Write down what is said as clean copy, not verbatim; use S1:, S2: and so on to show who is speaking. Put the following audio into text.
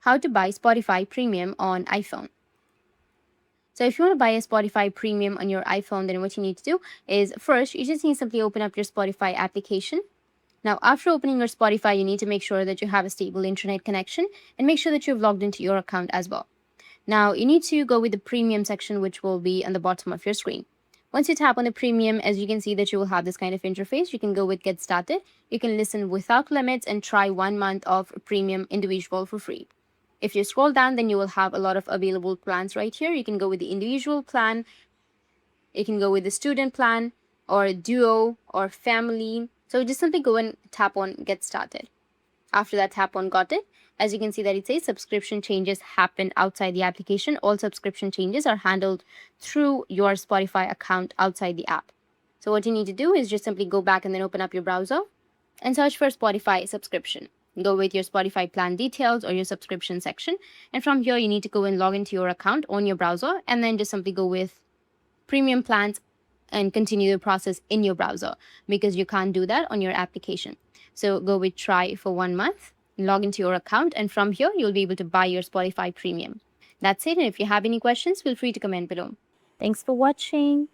S1: how to buy Spotify Premium on iPhone. So if you want to buy a Spotify Premium on your iPhone, then what you need to do is first, you just need to simply open up your Spotify application. Now, after opening your Spotify, you need to make sure that you have a stable internet connection and make sure that you've logged into your account as well. Now, you need to go with the premium section, which will be on the bottom of your screen. Once you tap on the premium, as you can see that you will have this kind of interface, you can go with get started. You can listen without limits and try 1 month of premium individual for free. If you scroll down, then you will have a lot of available plans right here. You can go with the individual plan, you can go with the student plan, or duo, or family. So just simply go and tap on get started. After that, tap on got it. As you can see that it says subscription changes happen outside the application. All subscription changes are handled through your Spotify account outside the app. So what you need to do is just simply go back and then open up your browser and search for Spotify subscription. Go with your Spotify plan details or your subscription section. And from here, you need to go and log into your account on your browser and then just simply go with premium plans and continue the process in your browser because you can't do that on your application. So go with try for 1 month, log into your account, and from here, you'll be able to buy your Spotify Premium. That's it. And if you have any questions, feel free to comment below. Thanks for watching.